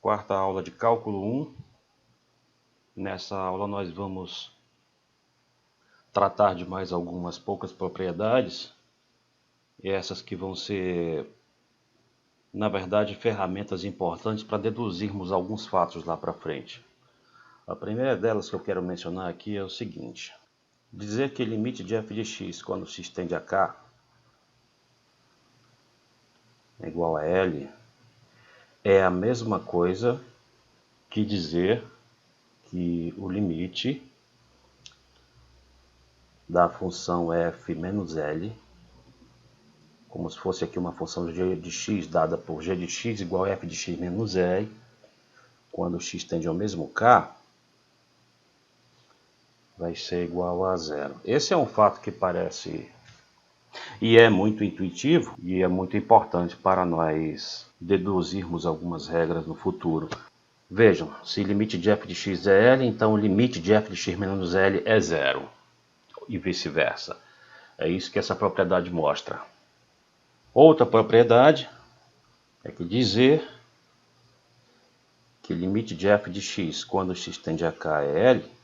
quarta aula de cálculo 1. Nessa aula nós vamos tratar de mais algumas poucas propriedades, e essas que vão ser, na verdade, ferramentas importantes para deduzirmos alguns fatos lá para frente. A primeira delas que eu quero mencionar aqui é o seguinte: dizer que o limite de f de x quando se estende a k é igual a L é a mesma coisa que dizer que o limite da função f menos L, como se fosse aqui uma função g de x dada por g de x igual a f de x menos L, quando x tende ao mesmo k, vai ser igual a zero. Esse é um fato que parece e é muito intuitivo e é muito importante para nós deduzirmos algumas regras no futuro. Vejam, se o limite de f de x é L, então o limite de f de x menos L é zero, e vice-versa. É isso que essa propriedade mostra. Outra propriedade é que dizer que o limite de f de x quando x tende a k é L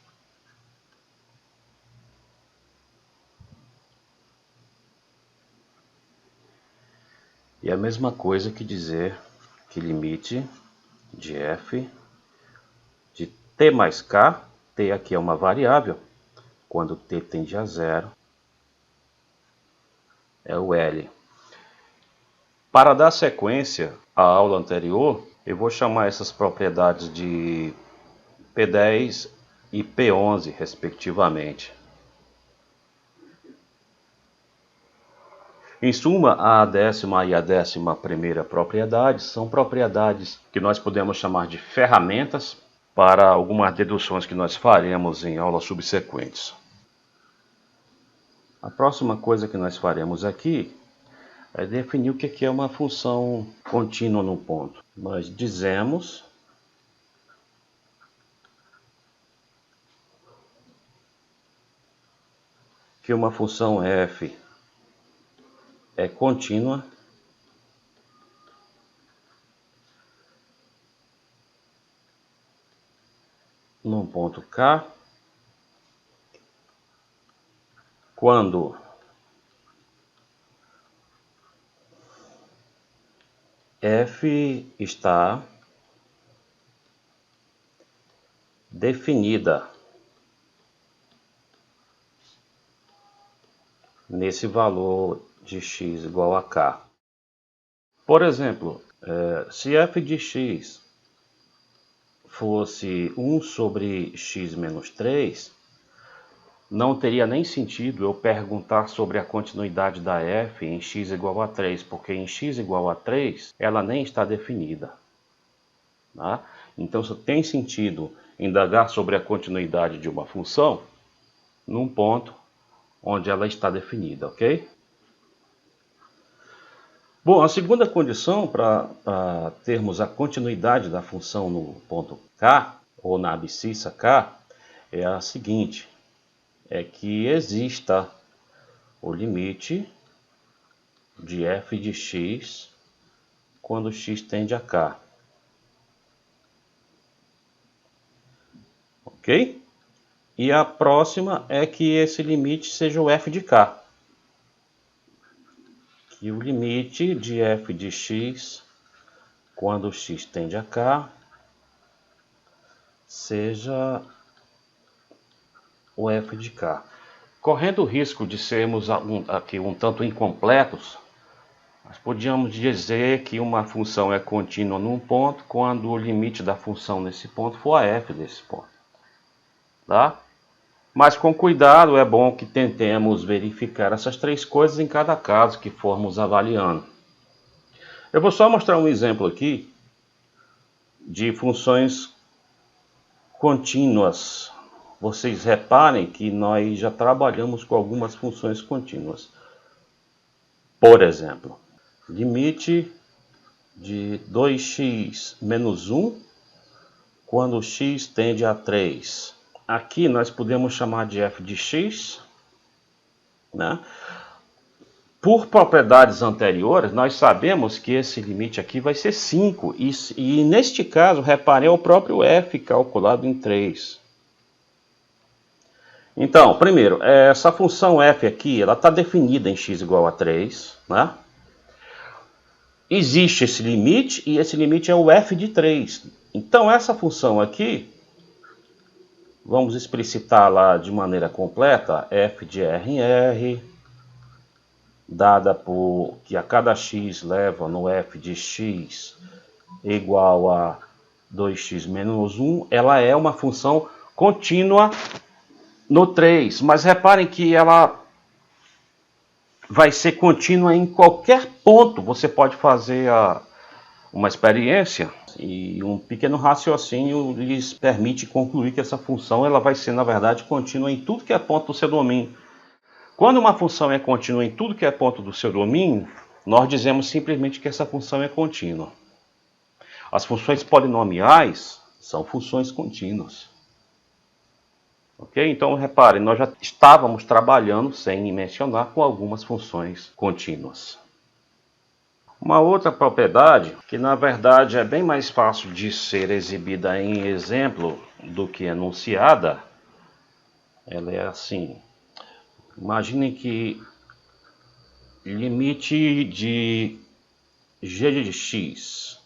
é a mesma coisa que dizer que limite de f de t mais k, t aqui é uma variável, quando t tende a zero, é o L. Para dar sequência à aula anterior, eu vou chamar essas propriedades de P10 e P11, respectivamente. Em suma, a décima e a 11ª propriedade são propriedades que nós podemos chamar de ferramentas para algumas deduções que nós faremos em aulas subsequentes. A próxima coisa que nós faremos aqui é definir o que é uma função contínua no ponto. Nós dizemos que uma função f é contínua num ponto K quando f está definida nesse valor de x igual a k. Por exemplo, se f de x fosse 1 sobre x menos 3, não teria nem sentido eu perguntar sobre a continuidade da f em x igual a 3, porque em x igual a 3 ela nem está definida. Tá? Então só tem sentido indagar sobre a continuidade de uma função num ponto onde ela está definida, ok? Bom, a segunda condição para termos a continuidade da função no ponto K, ou na abscissa K, é a seguinte: é que exista o limite de f de x quando x tende a k. Ok? E a próxima é que esse limite seja o f de k. Que o limite de f de x quando x tende a k seja o f de k. Correndo o risco de sermos aqui um tanto incompletos, nós podíamos dizer que uma função é contínua num ponto quando o limite da função nesse ponto for a f desse ponto. Tá? Mas com cuidado, é bom que tentemos verificar essas três coisas em cada caso que formos avaliando. Eu vou só mostrar um exemplo aqui de funções contínuas. Vocês reparem que nós já trabalhamos com algumas funções contínuas. Por exemplo, limite de 2x menos 1 quando x tende a 3. Aqui nós podemos chamar de f de x, né? Por propriedades anteriores, nós sabemos que esse limite aqui vai ser 5. E neste caso, reparem, é o próprio f calculado em 3. Então, primeiro, essa função f aqui, ela está definida em x igual a 3, né? Existe esse limite, e esse limite é o f de 3. Então, essa função aqui, vamos explicitá-la de maneira completa, f de r em r, dada por que a cada x leva no f de x igual a 2x menos 1, ela é uma função contínua no 3, mas reparem que ela vai ser contínua em qualquer ponto. Você pode fazer uma experiência e um pequeno raciocínio lhes permite concluir que essa função ela vai ser, na verdade, contínua em tudo que é ponto do seu domínio. Quando uma função é contínua em tudo que é ponto do seu domínio, nós dizemos simplesmente que essa função é contínua. As funções polinomiais são funções contínuas. Ok? Então, reparem, nós já estávamos trabalhando, sem mencionar, com algumas funções contínuas. Uma outra propriedade, que na verdade é bem mais fácil de ser exibida em exemplo do que enunciada, ela é assim. Imaginem que limite de g de x,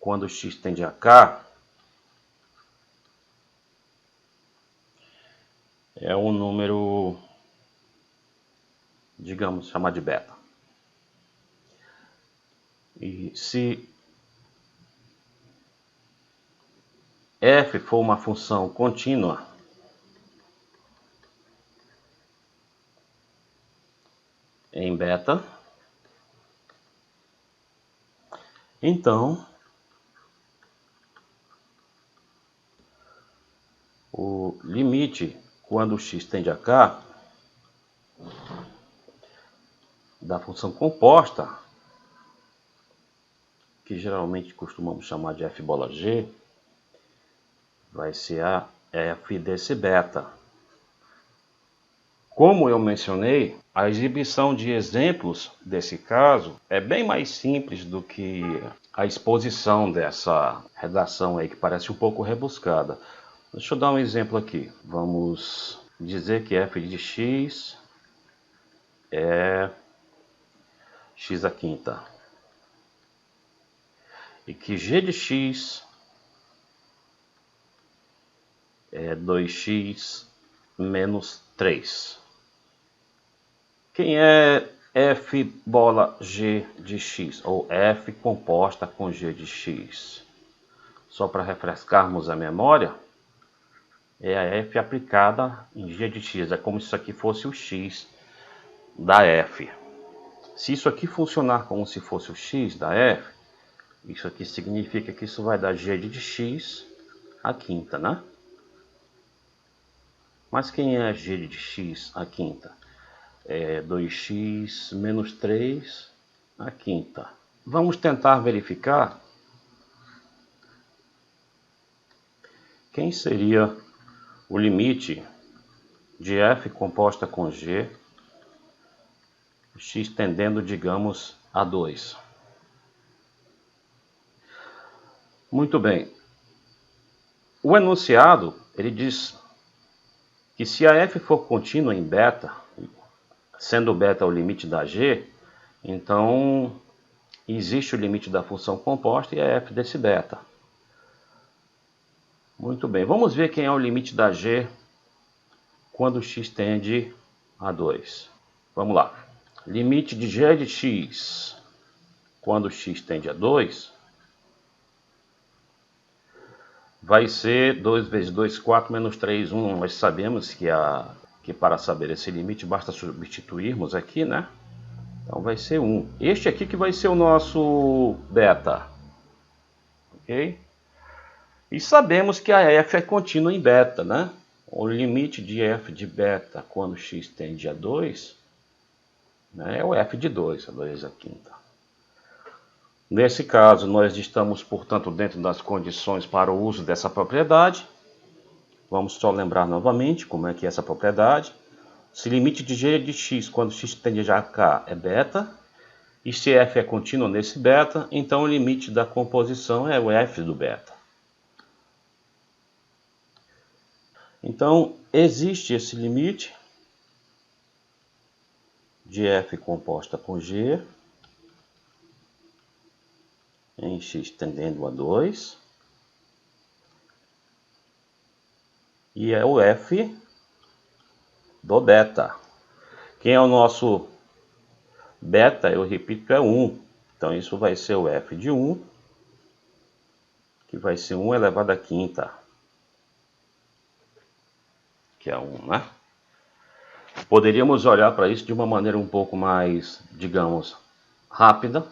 quando x tende a k, é um número, digamos, chamado de beta. E se f for uma função contínua, em beta, então o limite quando x tende a k da função composta, que geralmente costumamos chamar de f bola g, vai ser a f desse beta. Como eu mencionei, a exibição de exemplos desse caso é bem mais simples do que a exposição dessa redação aí, que parece um pouco rebuscada. Deixa eu dar um exemplo aqui. Vamos dizer que f de x é x à quinta. E que g de x é 2x menos 3. Quem é f bola g de x, ou f composta com g de x? Só para refrescarmos a memória, é a f aplicada em g de x. É como se isso aqui fosse o x da f. Se isso aqui funcionar como se fosse o x da f, isso aqui significa que isso vai dar g de x à quinta, né? Mas quem é g de x à quinta? É 2x menos 3 à quinta. Vamos tentar verificar quem seria o limite de f composta com g, x tendendo, digamos, a 2. Muito bem. O enunciado, ele diz que se a f for contínua em beta, sendo beta o limite da g, então existe o limite da função composta e a f desse beta. Muito bem, vamos ver quem é o limite da g quando x tende a 2. Vamos lá. Limite de g de x quando x tende a 2 vai ser 2 vezes 2, 4, menos 3, 1. Nós sabemos que para saber esse limite basta substituirmos aqui, né? Então vai ser 1. Este aqui que vai ser o nosso beta. Ok? E sabemos que a f é contínua em beta, né? O limite de f de beta quando x tende a 2, né, é o f de 2, a 2 à quinta. Nesse caso, nós estamos, portanto, dentro das condições para o uso dessa propriedade. Vamos só lembrar novamente como é que é essa propriedade. Se limite de g de x quando x tende a k é beta, e se f é contínuo nesse beta, então o limite da composição é o f do beta. Então, existe esse limite de f composta com g em x tendendo a 2, e é o f do beta. Quem é o nosso beta, eu repito, que é 1. Então isso vai ser o f de 1, que vai ser 1 elevado à quinta, que é 1, né? Poderíamos olhar para isso de uma maneira um pouco mais, digamos, rápida,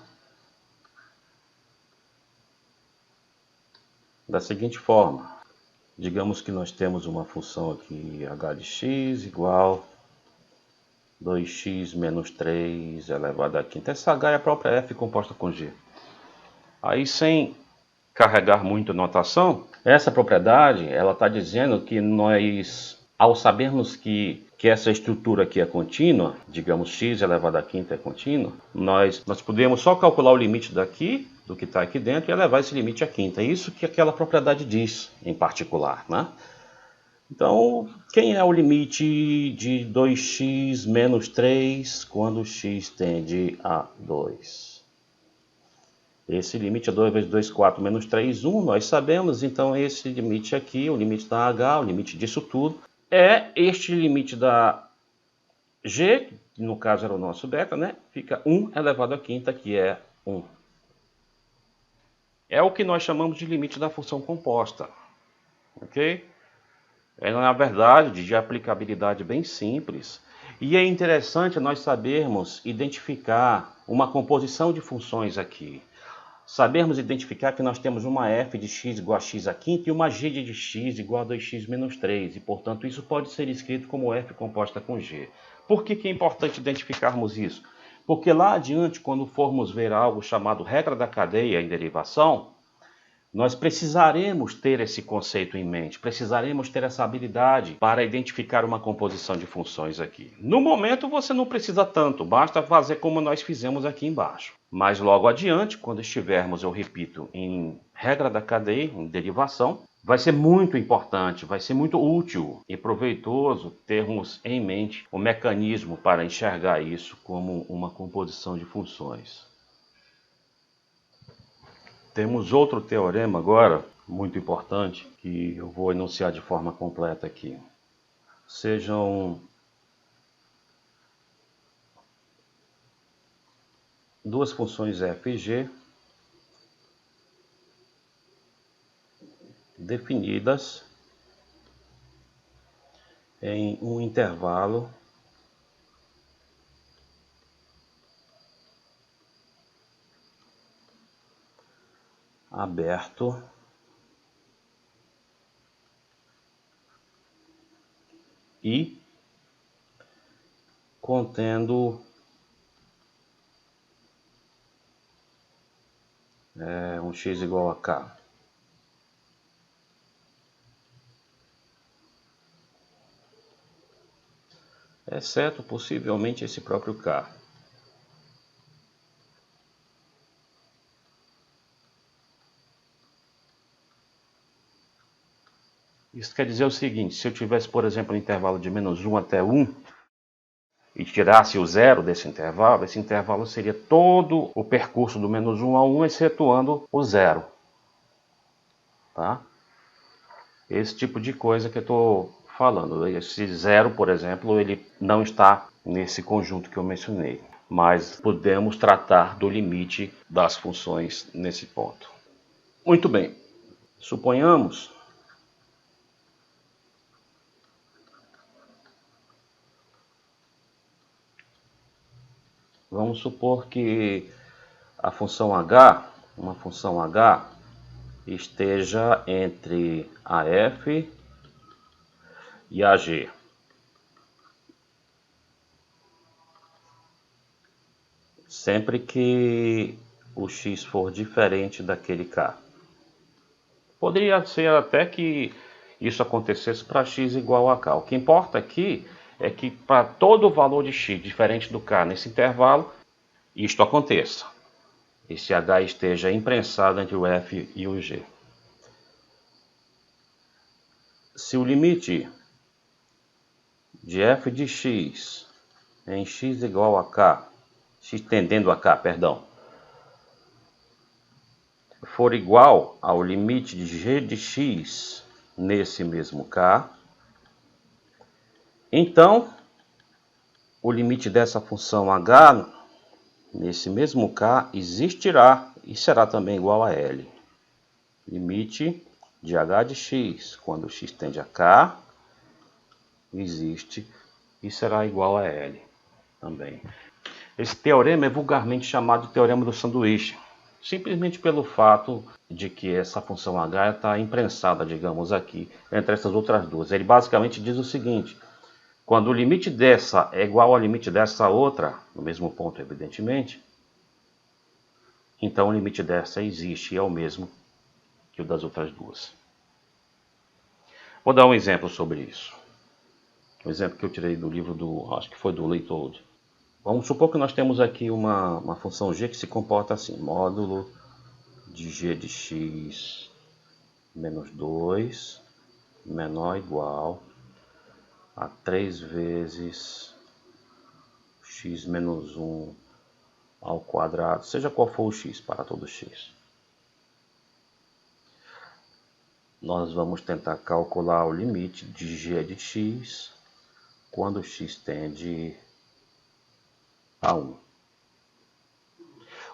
da seguinte forma. Digamos que nós temos uma função aqui, h de x igual 2x menos 3 elevado à quinta. Essa h é a própria f composta com g. Aí, sem carregar muito notação, essa propriedade ela está dizendo que nós, ao sabermos que essa estrutura aqui é contínua, digamos x elevado à quinta é contínua, nós podemos só calcular o limite daqui, do que está aqui dentro, e elevar esse limite à quinta. É isso que aquela propriedade diz, em particular, né? Então, quem é o limite de 2x menos 3 quando x tende a 2? Esse limite é 2 vezes 2, 4, menos 3, 1, nós sabemos. Então, esse limite aqui, o limite da h, o limite disso tudo, é este limite da g, que no caso era o nosso beta, né? Fica 1 elevado à quinta, que é 1. É o que nós chamamos de limite da função composta, ok? É, na verdade, de aplicabilidade bem simples. E é interessante nós sabermos identificar uma composição de funções aqui. Sabermos identificar que nós temos uma f de x igual a x à quinta e uma g de x igual a 2x menos 3. E, portanto, isso pode ser escrito como f composta com g. Por que é importante identificarmos isso? Porque lá adiante, quando formos ver algo chamado regra da cadeia em derivação, nós precisaremos ter esse conceito em mente, precisaremos ter essa habilidade para identificar uma composição de funções aqui. No momento você não precisa tanto, basta fazer como nós fizemos aqui embaixo. Mas logo adiante, quando estivermos, eu repito, em regra da cadeia, em derivação, vai ser muito importante, vai ser muito útil e proveitoso termos em mente o mecanismo para enxergar isso como uma composição de funções. Temos outro teorema agora, muito importante, que eu vou enunciar de forma completa aqui. Sejam duas funções f e g definidas em um intervalo aberto e contendo um x igual a k. Exceto possivelmente esse próprio k. Isso quer dizer o seguinte, se eu tivesse, por exemplo, um intervalo de menos 1 até 1, e tirasse o zero desse intervalo, esse intervalo seria todo o percurso do menos 1 a 1, excetuando o zero. Tá? Esse tipo de coisa que eu estou falando. Esse zero, por exemplo, ele não está nesse conjunto que eu mencionei. Mas podemos tratar do limite das funções nesse ponto. Muito bem. Suponhamos vamos supor que a função h, uma função h, esteja entre a f e a g. Sempre que o x for diferente daquele k. Poderia ser até que isso acontecesse para x igual a k. O que importa aqui é que para todo valor de x diferente do k nesse intervalo, isto aconteça. Esse h esteja imprensado entre o f e o g. Se o limite de f de x em x igual a k, x tendendo a k, perdão, for igual ao limite de g de x nesse mesmo k, então o limite dessa função h nesse mesmo k existirá e será também igual a L. Limite de h de x, quando x tende a k, existe e será igual a L também. Esse teorema é vulgarmente chamado de teorema do sanduíche, simplesmente pelo fato de que essa função h está imprensada, digamos aqui, entre essas outras duas. Ele basicamente diz o seguinte: quando o limite dessa é igual ao limite dessa outra, no mesmo ponto, evidentemente, então o limite dessa existe e é o mesmo que o das outras duas. Vou dar um exemplo sobre isso. Um exemplo que eu tirei do livro acho que foi do Leitold. Vamos supor que nós temos aqui uma função g que se comporta assim: módulo de g de x menos 2 menor ou igual a 3 vezes x menos 1 ao quadrado, seja qual for o x, para todo x. Nós vamos tentar calcular o limite de g de x quando x tende a 1.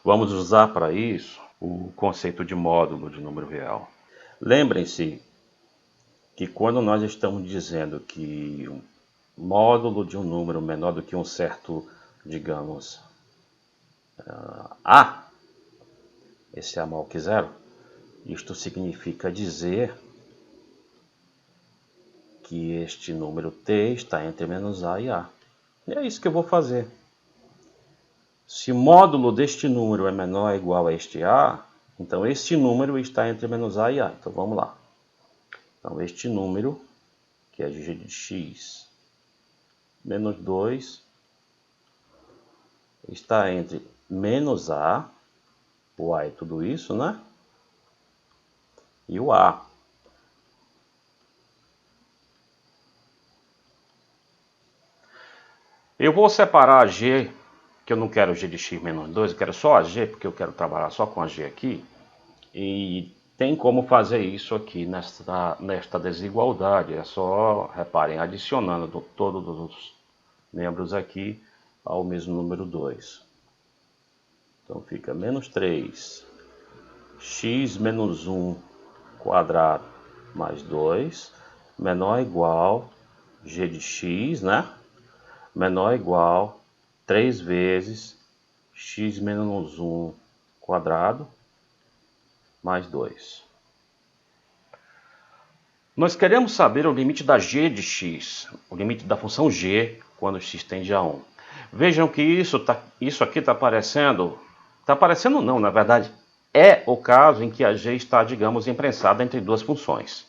Vamos usar para isso o conceito de módulo de número real. Lembrem-se que quando nós estamos dizendo que o módulo de um número menor do que um certo, digamos, A, esse A maior que zero, isto significa dizer que este número t está entre menos A e A. E é isso que eu vou fazer. Se o módulo deste número é menor ou igual a este A, então este número está entre menos A e A. Então vamos lá. Então este número, que é g de x menos 2, está entre menos A, o A é tudo isso, né? E o A. Eu vou separar a g, que eu não quero g de x menos 2, eu quero só a g, porque eu quero trabalhar só com a g aqui. E tem como fazer isso aqui nesta desigualdade. É só, reparem, adicionando todos os membros aqui ao mesmo número 2. Então fica menos 3, x menos 1 quadrado mais 2, menor ou igual g de x, né? Menor ou igual 3 vezes x menos 1 quadrado mais 2. Nós queremos saber o limite da g de x, o limite da função g quando x tende a 1. Vejam que isso aqui está aparecendo não, na verdade, é o caso em que a g está, digamos, imprensada entre duas funções.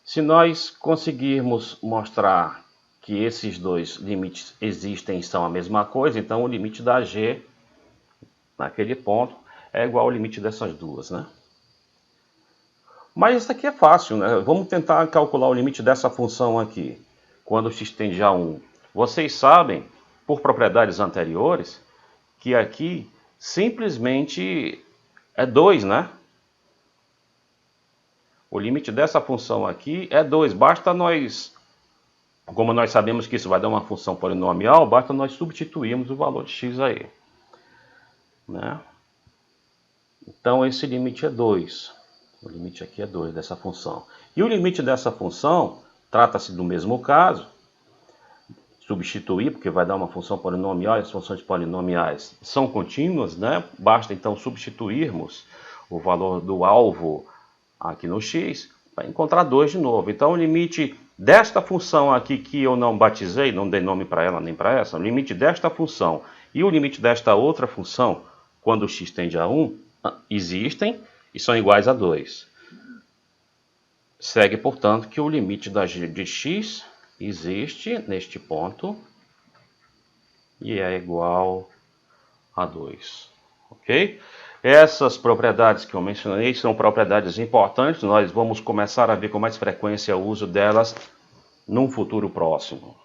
Se nós conseguirmos mostrar que esses dois limites existem e são a mesma coisa, então o limite da g, naquele ponto, é igual ao limite dessas duas, né? Mas isso aqui é fácil, né? Vamos tentar calcular o limite dessa função aqui, quando x tende a 1. Vocês sabem, por propriedades anteriores, que aqui simplesmente é 2, né? O limite dessa função aqui é 2. Basta nós, como nós sabemos que isso vai dar uma função polinomial, basta nós substituirmos o valor de x aí, né? Então esse limite é 2. O limite aqui é 2 dessa função. E o limite dessa função, trata-se do mesmo caso, substituir, porque vai dar uma função polinomial, e as funções polinomiais são contínuas, né? Basta então substituirmos o valor do alvo aqui no x, para encontrar 2 de novo. Então o limite desta função aqui, que eu não batizei, não dei nome para ela nem para essa, o limite desta função e o limite desta outra função, quando x tende a 1, existem e são iguais a 2. Segue, portanto, que o limite da g de x existe neste ponto e é igual a 2, ok? Essas propriedades que eu mencionei são propriedades importantes, nós vamos começar a ver com mais frequência o uso delas num futuro próximo.